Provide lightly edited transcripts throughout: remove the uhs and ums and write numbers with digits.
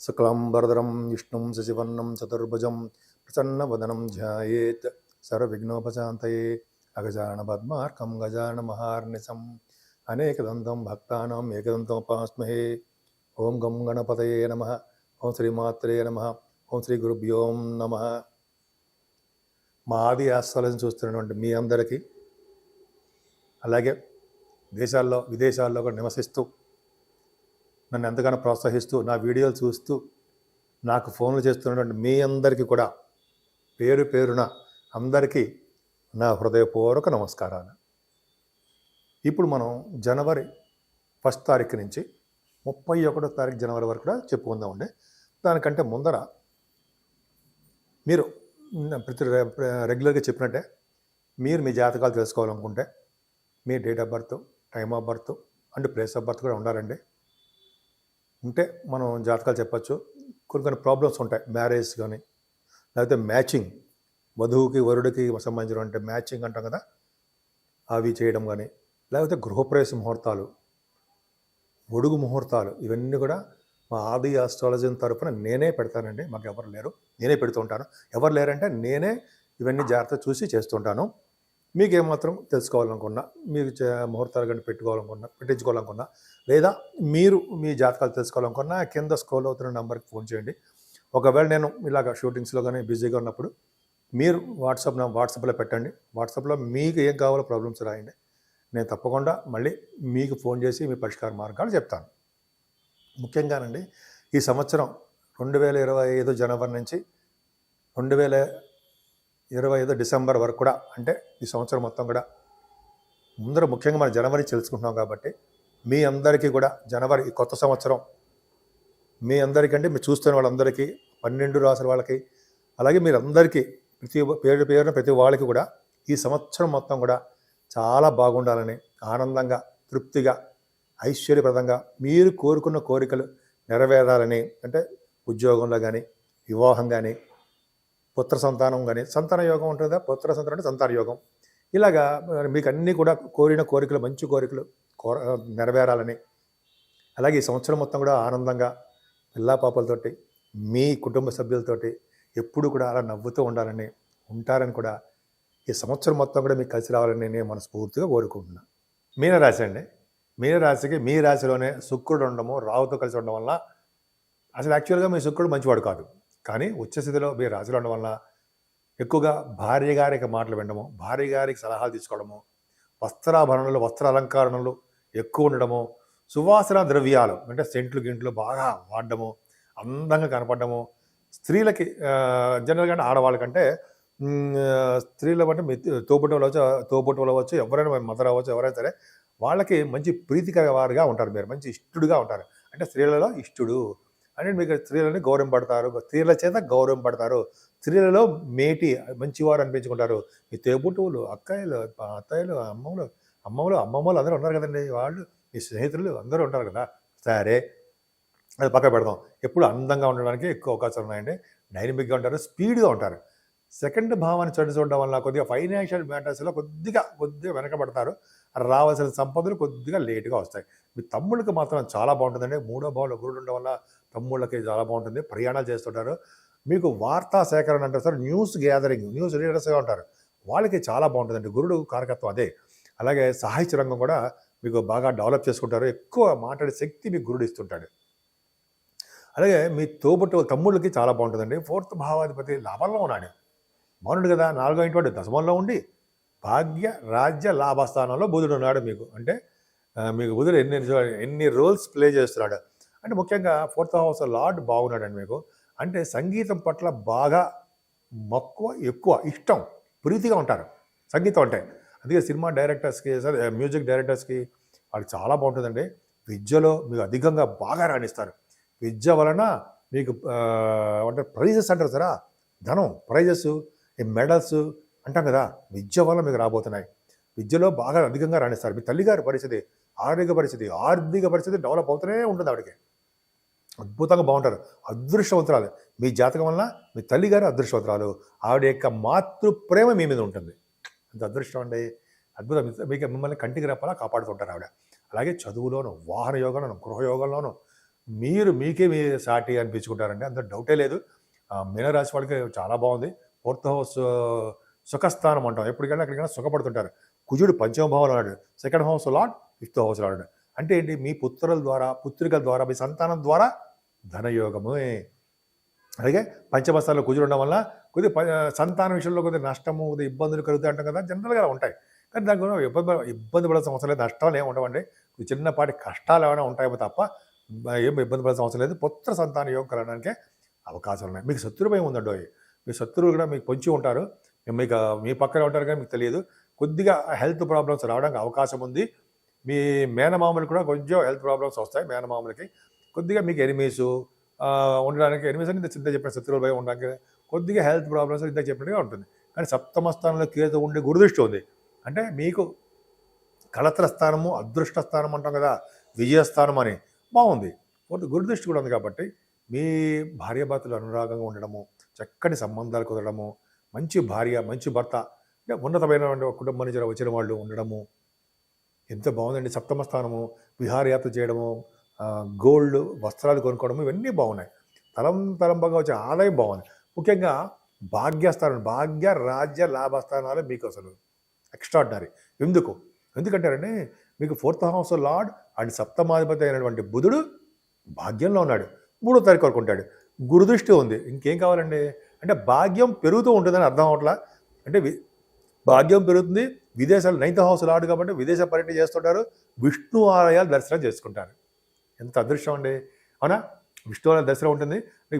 శుక్లాంబరధరం విష్ణుం శశివర్ణం చతుర్భుజం ప్రసన్నవదనం ధ్యాయేత్ సర్వవిఘ్నోపశాంతయే అగజాన పద్మార్కం గజాన మహార్నిశం అనేకదంతం భక్తానాం ఏకదంతముపాస్మహే. ఓం గం గణపతయే నమః. ఓం శ్రీమాత్రే నమః. ఓం శ్రీ గురుభ్యో నమః. మా ఆది ఆస్థలను చూస్తున్నటువంటి మీ అందరికీ, అలాగే దేశాల్లో విదేశాల్లో కూడా నివసిస్తూ నన్ను ఎంతగానో ప్రోత్సహిస్తూ నా వీడియోలు చూస్తూ నాకు ఫోన్లు చేస్తున్నటువంటి మీ అందరికీ కూడా పేరు పేరున అందరికీ నా హృదయపూర్వక నమస్కారాలు. ఇప్పుడు మనం జనవరి 1 తారీఖు నుంచి 31 తారీఖు జనవరి వరకు కూడా చెప్పుకుందామండి. దానికంటే ముందర మీరు ప్రతి రెగ్యులర్గా చెప్పినట్టే మీరు మీ జాతకాలు తెలుసుకోవాలనుకుంటే మీ date of birth, time of birth and place of birth కూడా ఉండాలండి. ఉంటే మనం జాతకాలు చెప్పచ్చు. కొన్ని ప్రాబ్లమ్స్ ఉంటాయి, మ్యారేజ్ కానీ, లేకపోతే మ్యాచింగ్, వధువుకి వరుడికి సంబంధించినటువంటి మ్యాచింగ్ అంటాం కదా, అవి చేయడం కానీ, లేకపోతే గృహప్రవేశ ముహూర్తాలు, ఒడుగు ముహూర్తాలు, ఇవన్నీ కూడా మా ఆది ఆస్ట్రాలజీ తరఫున నేనే పెడతానండి. మాకు ఎవరు లేరు, నేనే పెడుతూ ఉంటాను. ఎవరు లేరంటే నేనే ఇవన్నీ జాగ్రత్త చూసి చేస్తుంటాను. మీకు ఏమాత్రం తెలుసుకోవాలనుకున్నా, మీరు ముహూర్తాలు కానీ పెట్టించుకోవాలనుకున్నా, లేదా మీరు మీ జాతకాలు తెలుసుకోవాలనుకున్నా కింద స్క్రోల్ అవుతున్న నెంబర్కి ఫోన్ చేయండి. ఒకవేళ నేను ఇలాగ షూటింగ్స్లో కానీ బిజీగా ఉన్నప్పుడు మీరు వాట్సాప్లో పెట్టండి. వాట్సాప్లో మీకు ఏం కావాలో ప్రాబ్లమ్స్ రాయండి. నేను తప్పకుండా మళ్ళీ మీకు ఫోన్ చేసి మీ పరిష్కార మార్గాలు చెప్తాను. ముఖ్యంగానండి, ఈ సంవత్సరం 2025 జనవరి నుంచి 2025 డిసెంబర్ వరకు కూడా, అంటే ఈ సంవత్సరం మొత్తం కూడా ముందర ముఖ్యంగా మనం జనవరి తెలుసుకుంటున్నాం కాబట్టి మీ అందరికీ కూడా జనవరి ఈ కొత్త సంవత్సరం మీ అందరికంటే మీరు చూస్తున్న వాళ్ళందరికీ, 12 రాసుల వాళ్ళకి, అలాగే మీరందరికీ పేరున ప్రతి వాళ్ళకి కూడా ఈ సంవత్సరం మొత్తం కూడా చాలా బాగుండాలని, ఆనందంగా, తృప్తిగా, ఐశ్వర్యప్రదంగా మీరు కోరుకున్న కోరికలు నెరవేరాలని, అంటే ఉద్యోగంలో కానీ, వివాహం కానీ, పుత్ర సంతానం కానీ, సంతాన యోగం ఉంటుందా, పుత్ర సంతానం అంటే సంతాన యోగం, ఇలాగా మీకు అన్నీ కూడా కోరిన కోరికలు, మంచి కోరికలు నెరవేరాలని, అలాగే ఈ సంవత్సరం మొత్తం కూడా ఆనందంగా పిల్లా పాపలతోటి మీ కుటుంబ సభ్యులతోటి ఎప్పుడు కూడా అలా నవ్వుతూ ఉంటారని కూడా ఈ సంవత్సరం మొత్తం కూడా మీకు కలిసి రావాలని నేను మనస్ఫూర్తిగా కోరుకుంటున్నాను. మీనరాశి అండి. మీనరాశికి మీ రాశిలోనే శుక్రుడు ఉండడము, రావుతో కలిసి ఉండడం వల్ల, అసలు యాక్చువల్గా మీ శుక్రుడు మంచివాడు కాదు, కానీ ఉచ్చస్థితిలో మీ రాశిలో ఉండడం వల్ల ఎక్కువగా భార్య గారికి మాటలు వినడము, భార్య గారికి సలహాలు తీసుకోవడము, వస్త్రాభరణలు, వస్త్ర అలంకరణలు ఎక్కువ ఉండడము, సువాసన ద్రవ్యాలు అంటే సెంట్లు గింట్లు బాగా వాడడము, అందంగా కనపడము, స్త్రీలకి జనరల్గా ఆడవాళ్ళకంటే స్త్రీల అంటే తోబుట్టువులు అవ్వచ్చు, ఎవరైనా మదర్ అవ్వచ్చు, ఎవరైనా సరే వాళ్ళకి మంచి ప్రీతికర వారుగా ఉంటారు. మీరు మంచి ఇష్టడుగా ఉంటారు. అంటే స్త్రీలలో ఇష్టడు అంటే మీకు స్త్రీలని గౌరవింపడతారు, స్త్రీల చేత గౌరవింపడతారు, స్త్రీలలో మేటి మంచివారు అనిపించుకుంటారు. మీ తోబుట్టువులు, అక్కయ్యలు, అత్తయ్యలు, అమ్మమ్మలు అందరూ ఉన్నారు కదండి, వాళ్ళు మీ స్నేహితులు అందరూ ఉంటారు కదా. సరే, అది పక్క పెడదాం. ఎప్పుడు అందంగా ఉండడానికి ఎక్కువ అవకాశాలు ఉన్నాయండి. డైనమిక్గా ఉంటారు, స్పీడ్గా ఉంటారు. సెకండ్ భావాన్ని చెడు చూడడం వల్ల కొద్దిగా ఫైనాన్షియల్ మ్యాటర్స్లో కొద్దిగా వెనకబడతారు. రావాల్సిన సంపదలు కొద్దిగా లేటుగా వస్తాయి. మీ తమ్ముళ్ళకి మాత్రం చాలా బాగుంటుందండి. 3వ భావంలో గురుడు ఉండడం వల్ల తమ్ముళ్ళకి చాలా బాగుంటుంది. ప్రయాణాలు చేస్తుంటారు. మీకు వార్తా సేకరణ అంటారు సార్, న్యూస్ గ్యాదరింగ్, న్యూస్ రీడర్స్గా ఉంటారు, వాళ్ళకి చాలా బాగుంటుందండి. గురుడు కారకత్వం అదే. అలాగే సాహిత్య రంగం కూడా మీకు బాగా డెవలప్ చేసుకుంటారు. ఎక్కువ మాట్లాడే శక్తి మీకు గురుడు ఇస్తుంటాడు. అలాగే మీ తమ్ముళ్ళకి చాలా బాగుంటుందండి. 4th భావాధిపతి లాభంలో ఉన్నాడు, బాగున్నాడు కదా. 4వ ఇంటి దశమంలో ఉండి భాగ్య రాజ్య లాభస్థానంలో బుధుడు ఉన్నాడు మీకు. అంటే మీకు బుధుడు ఎన్ని రోల్స్ ప్లే చేస్తున్నాడు అంటే, ముఖ్యంగా 4th హౌస్ లార్డ్ బాగున్నాడండి మీకు. అంటే సంగీతం పట్ల బాగా మక్కువ, ఎక్కువ ఇష్టం, ప్రీతిగా ఉంటారు సంగీతం అంటే. అందుకే సినిమా డైరెక్టర్స్కి, మ్యూజిక్ డైరెక్టర్స్కి వాళ్ళకి చాలా బాగుంటుందండి. విద్యలో మీకు అధికంగా బాగా రాణిస్తారు. విద్య వలన మీకు అంటే ప్రైజెస్ అంటారు సరే, ధనం, ప్రైజెస్, ఈ మెడల్స్ అంటాం కదా, విద్య వల్ల మీకు రాబోతున్నాయి. విద్యలో బాగా అధికంగా రాణిస్తారు. మీ తల్లిగారి పరిస్థితి, ఆర్థిక పరిస్థితి డెవలప్ అవుతూనే ఉంటుంది. ఆవిడకి అద్భుతంగా బాగుంటారు, అదృష్టవంతురాలు. మీ జాతకం వలన మీ తల్లిగారు అదృష్టవంతురాలు. ఆవిడ యొక్క మాతృ ప్రేమ మీ మీద ఉంటుంది. అంత అదృష్టం అండి, అద్భుతం. మీకు మిమ్మల్ని కంటికి రెప్పలా కాపాడుతుంటారు ఆవిడ. అలాగే చదువులోను, వాహన యోగంలోను, గృహయోగంలోను, మీకే మీ సాటి అనిపించుకుంటారండి, అంత డౌటే లేదు. మీనరాశి వాళ్ళకి చాలా బాగుంది. ఫోర్త్ హౌస్ సుఖస్థానం అంటాం. ఎప్పటికైనా అక్కడికైనా సుఖపడుతుంటారు. కుజుడు పంచమ భావంలో ఉన్నాడు. Second house lord, fifth house lord. అంటే ఏంటి, మీ పుత్రుల ద్వారా, పుత్రికల ద్వారా, మీ సంతానం ద్వారా ధనయోగమే. అలాగే పంచమస్థానంలో కుజుడు ఉండడం వల్ల కొద్దిగా సంతానం విషయంలో కొద్దిగా నష్టము, కొద్దిగా ఇబ్బందులు కలుగుతాయి అంటాం కదా, జనరల్గా ఉంటాయి. కానీ దానికి కూడా ఇబ్బంది పడాల్సిన అవసరం లేదు, నష్టాలు ఏమి ఉండవండి. చిన్నపాటి కష్టాలు ఏమైనా ఉంటాయేమో తప్ప ఏం ఇబ్బంది పడాల్సిన అవసరం లేదు. పుత్ర సంతాన యోగం కలగడానికే అవకాశాలు ఉన్నాయి. మీకు శత్రు భయం ఉందండో, మీ శత్రువులు కూడా మీకు పొంచి ఉంటారు. మీకు మీ పక్కనే ఉంటారు కానీ మీకు తెలియదు. కొద్దిగా హెల్త్ ప్రాబ్లమ్స్ రావడానికి అవకాశం ఉంది. మీ మేనమామలు కూడా కొంచెం హెల్త్ ప్రాబ్లమ్స్ వస్తాయి. మేనమామలకి కొద్దిగా మీకు ఎనిమీస్ ఉండడానికి, ఎనిమీస్ అని ఇంత చెప్పిన శత్రువుల భయం ఉండడానికి, కొద్దిగా హెల్త్ ప్రాబ్లమ్స్ ఇంత చెప్పినట్టుగా ఉంటుంది. కానీ సప్తమ స్థానంలో కేతు ఉండి గురుదృష్టి ఉంది. అంటే మీకు కళత్ర స్థానము, అదృష్ట స్థానం అంటాం కదా, విజయస్థానం అని బాగుంది. గురుదృష్టి కూడా ఉంది కాబట్టి మీ భార్యాభర్తలు అనురాగంగా ఉండడము, చక్కటి సంబంధాలు కుదరడము, మంచి భార్య, మంచి భర్త, అంటే ఉన్నతమైన కుటుంబం నుంచి వచ్చిన వాళ్ళు ఉండడము ఎంత బాగుందండి. సప్తమ స్థానము, విహారయాత్ర చేయడము, గోల్డ్ వస్త్రాలు కొనుక్కోవడము, ఇవన్నీ బాగున్నాయి. తలంబగా వచ్చే ఆదాయం బాగుంది. ముఖ్యంగా భాగ్యస్థానం, భాగ్య రాజ్య లాభస్థానాలు మీకు అసలు ఎక్స్ట్రాడినరీ. ఎందుకంటారంటే మీకు ఫోర్త్ హౌస్ లార్డ్ అండ్ సప్తమాధిపతి అయినటువంటి బుధుడు భాగ్యంలో ఉన్నాడు. 3వ తారీఖు వరకు ఉంటాడు. గురుదృష్టి ఉంది. ఇంకేం కావాలండి? అంటే భాగ్యం పెరుగుతూ ఉంటుందని అర్థం అవట్లా. అంటే భాగ్యం పెరుగుతుంది. విదేశాలు 9th హౌస్ లార్డ్ కాబట్టి విదేశ పర్యటన చేస్తుంటారు. విష్ణు ఆలయాలు దర్శనం చేసుకుంటారు. ఎంత అదృష్టం అండి, అవునా? విష్ణు ఆలయ దర్శనం ఉంటుంది,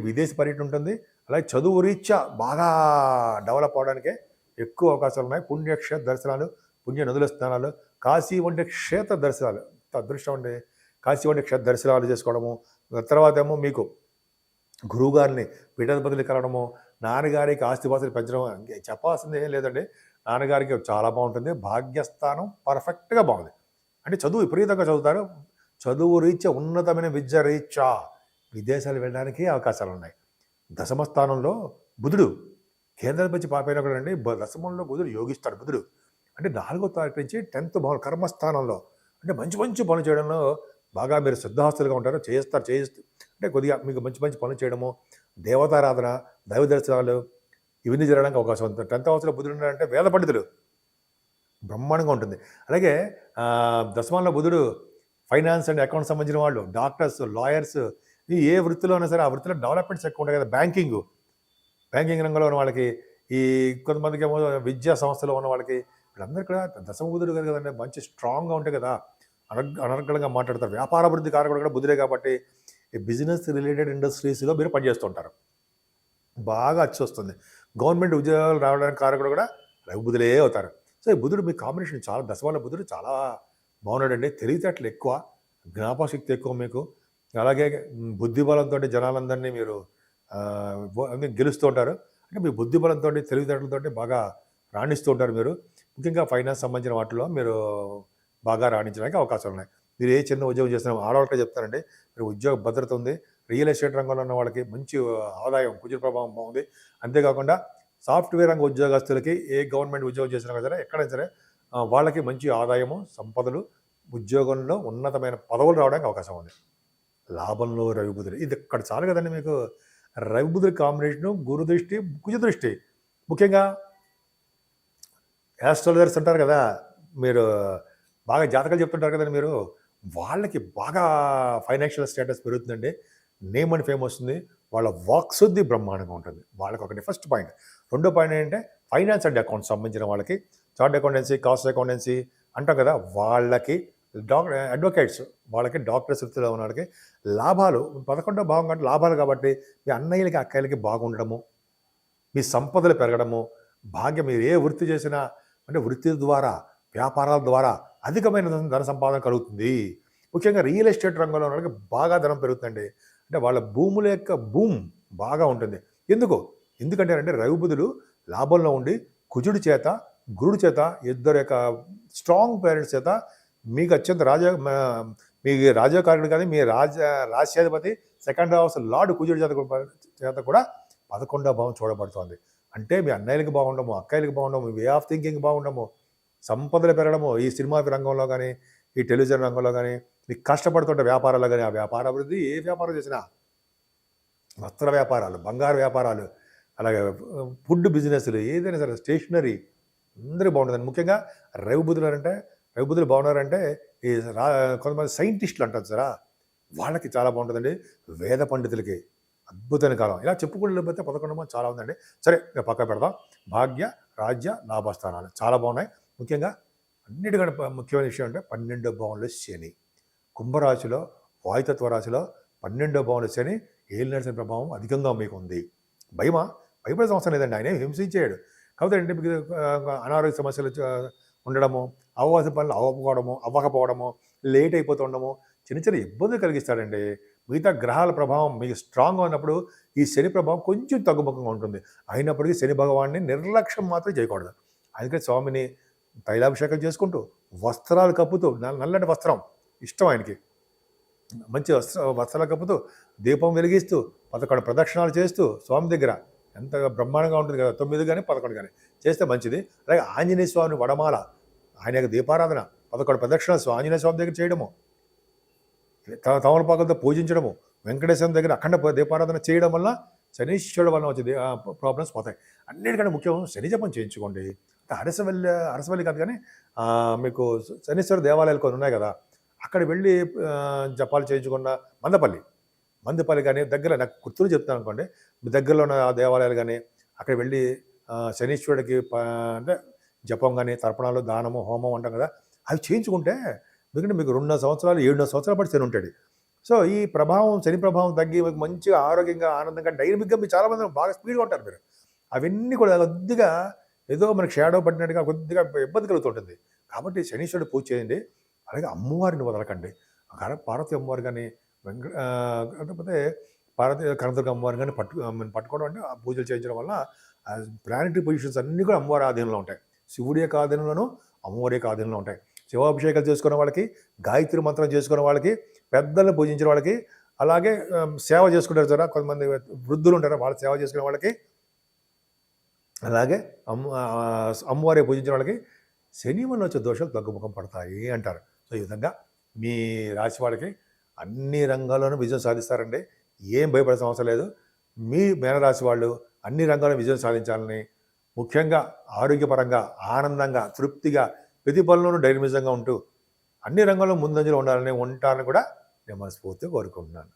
విదేశీ పర్యటన ఉంటుంది. అలాగే చదువు రీత్యా బాగా డెవలప్ అవడానికే ఎక్కువ అవకాశాలు ఉన్నాయి. పుణ్యక్షేత్ర దర్శనాలు, పుణ్య నదుల స్నానాలు, కాశీ వంటి క్షేత్ర దర్శనాలు, ఎంత అదృష్టం అండి. కాశీ వంటి క్షేత్ర దర్శనాలు చేసుకోవడము, తర్వాత ఏమో మీకు గురువుగారిని పీఠాధిపతులు కలవడము, నాన్నగారికి ఆస్తిపాస్తులు పెంచడం, చెప్పాల్సింది ఏం లేదండి. నాన్నగారికి చాలా బాగుంటుంది. భాగ్యస్థానం పర్ఫెక్ట్గా బాగుంది. అంటే చదువు విపరీతంగా చదువుతారు. చదువు రీత్యా, ఉన్నతమైన విద్య రీత్యా విదేశాలు వెళ్ళడానికి అవకాశాలు ఉన్నాయి. దశమ స్థానంలో బుధుడు కేంద్రాధిపతి పాపైనా కూడా అండి, దశమంలో బుధుడు యోగిస్తాడు. బుధుడు అంటే 4వ తారీఖు నుంచి 10th భావం కర్మస్థానంలో, అంటే మంచి మంచి పనులు చేయడంలో బాగా మీరు సిద్ధహస్తులుగా ఉంటారు. చేస్తారు అంటే కొద్దిగా మీకు మంచి మంచి పనులు చేయడము, దేవతారాధన, దైవ దర్శనాలు, ఇవన్నీ జరగడానికి అవకాశం ఉంది. 10th హౌస్లో బుధుడు ఉన్నాడంటే వేద పండితులు బ్రహ్మాండంగా ఉంటుంది. అలాగే దశమంలో బుధుడు ఫైనాన్స్ అండ్ అకౌంట్స్ సంబంధించిన వాళ్ళు, డాక్టర్స్, లాయర్స్, ఏ వృత్తిలో అయినా సరే ఆ వృత్తిలో డెవలప్మెంట్స్ ఎక్కువ ఉంటాయి కదా. బ్యాంకింగ్ రంగంలో ఉన్న వాళ్ళకి, ఈ కొంతమందికి ఏమో విద్యా సంస్థలో ఉన్న వాళ్ళకి, వీళ్ళందరూ కూడా దశమ బుధుడు కదండి, మంచి స్ట్రాంగ్గా ఉంటాయి కదా, అనర్గళంగా మాట్లాడతారు. వ్యాపార అభివృద్ధి కారకుడు కూడా బుధుడే కాబట్టి ఈ బిజినెస్ రిలేటెడ్ ఇండస్ట్రీస్లో మీరు పనిచేస్తుంటారు. బాగా అచ్చి వస్తుంది. గవర్నమెంట్ ఉద్యోగాలు రావడానికి కారకుడు కూడా రవి బుధులే అవుతారు. సో ఈ బుధుడు మీ కాంబినేషన్ చాలా, దశమాల బుధుడు చాలా బాగున్నాడండి. తెలివితేటలు ఎక్కువ, జ్ఞాపకశక్తి ఎక్కువ మీకు. అలాగే బుద్ధిబలంతో జనాలందరినీ మీరు గెలుస్తూ ఉంటారు. అంటే మీ బుద్ధిబలంతో, తెలివితేటలతో బాగా రాణిస్తూ ఉంటారు మీరు. ముఖ్యంగా ఫైనాన్స్ సంబంధించిన వాటిలో మీరు బాగా రాణించడానికి అవకాశాలు ఉన్నాయి. మీరు ఏ చిన్న ఉద్యోగం చేస్తున్నా, ఆడవాళ్ళకే చెప్తారండి, మీరు ఉద్యోగ భద్రత ఉంది. రియల్ ఎస్టేట్ రంగంలో ఉన్న వాళ్ళకి మంచి ఆదాయం, కుజుడు ప్రభావం బాగుంది. అంతేకాకుండా సాఫ్ట్వేర్ రంగ ఉద్యోగస్తులకి, ఏ గవర్నమెంట్ ఉద్యోగం చేసినా సరే, ఎక్కడైనా సరే వాళ్ళకి మంచి ఆదాయము, సంపదలు, ఉద్యోగంలో ఉన్నతమైన పదవులు రావడానికి అవకాశం ఉంది. లాభంలో రవి బుధుడు, ఇది ఇక్కడ చాలు కదండి మీకు. రవి బుధుడి కాంబినేషను, గురు దృష్టి, కుజ దృష్టి. ముఖ్యంగా యాస్ట్రాలజర్స్ అంటారు కదా, మీరు బాగా జాతకాలు చెప్తుంటారు కదండి మీరు, వాళ్ళకి బాగా ఫైనాన్షియల్ స్టేటస్ పెరుగుతుందండి. నేమ్ అండ్ ఫేమ్ వస్తుంది. వాళ్ళ వాక్శుద్ధి బ్రహ్మాండంగా ఉంటుంది. వాళ్ళకి ఒకటి ఫస్ట్ పాయింట్. రెండో పాయింట్ ఏంటంటే ఫైనాన్స్ అండ్ అకౌంట్స్ సంబంధించిన వాళ్ళకి, చార్ట్ అకౌంటెన్సీ, కాస్ట్ అకౌంటెన్సీ అంటాం కదా, వాళ్ళకి, అడ్వకేట్స్, వాళ్ళకి, డాక్టర్స్ వృత్తిలో ఉన్న వాళ్ళకి లాభాలు 11వ భావం కంటే లాభాలు కాబట్టి మీ అన్నయ్యలకి, అక్కయ్యలకి బాగుండడము, మీ సంపదలు పెరగడము, భాగ్యం. మీరు ఏ వృత్తి చేసినా, అంటే వృత్తి ద్వారా, వ్యాపారాల ద్వారా అధికమైన ధన సంపాదన కలుగుతుంది. ముఖ్యంగా రియల్ ఎస్టేట్ రంగంలో ఉన్న వాళ్ళకి బాగా ధనం పెరుగుతుందండి. అంటే వాళ్ళ భూముల యొక్క బూమ్ బాగా ఉంటుంది. ఎందుకంటే రవి బుధుడు లాభంలో ఉండి కుజుడి చేత, గురుడి చేత, ఇద్దరు యొక్క స్ట్రాంగ్ పేరెంట్స్ చేత మీకు అత్యంత మీ రాజకారుడు కానీ, మీ రాజ్యాధిపతి, సెకండ్ హౌస్ లార్డ్ కుజుడి చేత కూడా 11వ భావం చూడబడుతోంది. అంటే మీ అన్నయ్యలకి బాగుండము, అక్కయ్యలకి బాగుండము, మీ వే ఆఫ్ థింకింగ్ బాగుండము, సంపదలు పెరగడము, ఈ సినిమా రంగంలో కానీ, ఈ టెలివిజన్ రంగంలో కానీ, మీకు కష్టపడుతుంటే వ్యాపారాలు కానీ ఆ వ్యాపార అభివృద్ధి ఏ వ్యాపారం చేసినా వస్త్ర వ్యాపారాలు, బంగారు వ్యాపారాలు, అలాగే ఫుడ్ బిజినెస్లు ఏదైనా సరే స్టేషనరీ అందరూ బాగుంటుందండి. ముఖ్యంగా రవిబుద్ధులు బాగున్నారంటే ఈ కొంతమంది సైంటిస్టులు అంటారు సరా, వాళ్ళకి చాలా బాగుంటుందండి. వేద పండితులకి అద్భుతమైన కాలం. ఇలా చెప్పుకుంటే 11 చాలా ఉందండి. సరే ఇక పక్క పెడదాం. భాగ్య, రాజ్య, లాభస్థానాలు చాలా బాగున్నాయి. ముఖ్యంగా అన్నిటికంటే ముఖ్యమైన విషయం అంటే 12వ భావంలో శని. కుంభరాశిలో, వాయుతత్వ రాశిలో 12వ భావంలో శని ఏలినాటి ప్రభావం అధికంగా మీకు ఉంది. భయపడే అవసరం లేదండి. ఆయన హింసించాడు. కాకపోతే అంటే మీకు అనారోగ్య సమస్యలు ఉండడము, అవ్వాల్సిన పనులు అవ్వకపోవడము, లేట్ అయిపోతుండము, చిన్న ఇబ్బందులు కలిగిస్తాడండి. మిగతా గ్రహాల ప్రభావం మీకు స్ట్రాంగ్గా ఉన్నప్పుడు ఈ శని ప్రభావం కొంచెం తగ్గుముఖంగా ఉంటుంది. అయినప్పటికీ శని భగవాన్ని నిర్లక్ష్యం మాత్రం చేయకూడదు. అందుకని స్వామిని తైలాభిషేకం చేసుకుంటూ, వస్త్రాలు కప్పుతూ, నల్లటి వస్త్రం ఇష్టం ఆయనకి, మంచి వస్త్రాలు కప్పుతూ, దీపం వెలిగిస్తూ, 11 ప్రదక్షిణాలు చేస్తూ స్వామి దగ్గర ఎంత బ్రహ్మాండంగా ఉంటుంది కదా. 9 కానీ 11 కానీ చేస్తే మంచిది. అలాగే ఆంజనేయ స్వామిని వడమాల, ఆయన యొక్క దీపారాధన 11 ప్రదక్షిణాలు ఆంజనేయ స్వామి దగ్గర చేయడము, తమలపాకులతో పూజించడము, వెంకటేశ్వరం దగ్గర అఖండ దీపారాధన చేయడం వల్ల శనీశ్వరుడు వల్ల వచ్చే ప్రాబ్లమ్స్ పోతాయి. అన్నిటికంటే ముఖ్యం శని జపం చేయించుకోండి. అరసవల్లి కాదు కానీ మీకు శనీశ్వర దేవాలయాలు కొన్ని ఉన్నాయి కదా, అక్కడ వెళ్ళి జపాలు చేయించుకున్న మందపల్లి కానీ దగ్గర, నాకు గుర్తులు చెప్తాను అనుకోండి, మీ దగ్గరలో ఉన్న ఆ దేవాలయాలు కానీ అక్కడ వెళ్ళి శనీశ్వరుడికి అంటే జపం కానీ, తర్పణాలు, దానము, హోమం అంటాం కదా, అవి చేయించుకుంటే ఎందుకంటే మీకు 2.5 సంవత్సరాలు 7.5 సంవత్సరాల పాటు శని ఉంటాడు. సో ఈ శని ప్రభావం తగ్గి మీకు మంచిగా ఆరోగ్యంగా, ఆనందంగా, డైనమిక్గా మీరు చాలామంది బాగా స్పీడ్గా ఉంటారు మీరు. అవన్నీ కూడా కొద్దిగా ఏదో మనకి షాడో పడినట్టుగా కొద్దిగా ఇబ్బంది కలుగుతుంటుంది. కాబట్టి శనీశ్వరుడు పూజ చేయండి. అలాగే అమ్మవారిని వదలకండి. పార్వతి అమ్మవారు కానీ లేకపోతే పార్వతి కనదుర్గ అమ్మవారు కానీ పట్టుకోవడం అంటే ఆ పూజలు చేయించడం వల్ల ప్లానటరీ పొజిషన్స్ అన్నీ కూడా అమ్మవారి ఆధీనంలో ఉంటాయి. శివుడి యొక్క ఆధీనంలోనూ, అమ్మవారి యొక్క ఆధీనంలో ఉంటాయి. శివాభిషేకాలు చేసుకునే వాళ్ళకి, గాయత్రి మంత్రం చేసుకునే వాళ్ళకి, పెద్దలను పూజించిన వాళ్ళకి, అలాగే సేవ చేసుకుంటారు కదా కొంతమంది వృద్ధులు ఉంటారు, వాళ్ళ సేవ చేసుకునే వాళ్ళకి, అలాగే అమ్మవారి పూజించిన వాళ్ళకి శని వల్ల వచ్చే దోషాలు తగ్గుముఖం పడతాయి అంటారు. సో ఈ విధంగా మీ రాశి వాళ్ళకి అన్ని రంగాల్లోనూ విజయం సాధిస్తారండి. ఏం భయపడాల్సిన అవసరం లేదు. మీ మేనరాశి వాళ్ళు అన్ని రంగాల్లో విజయం సాధించాలని, ముఖ్యంగా ఆరోగ్యపరంగా, ఆనందంగా, తృప్తిగా, ప్రతి పనులను డైనమిజంగా ఉంటూ అన్ని రంగాల్లో ముందంజలో ఉంటారని కూడా నేను మనస్ఫూర్తిగా కోరుకుంటున్నాను.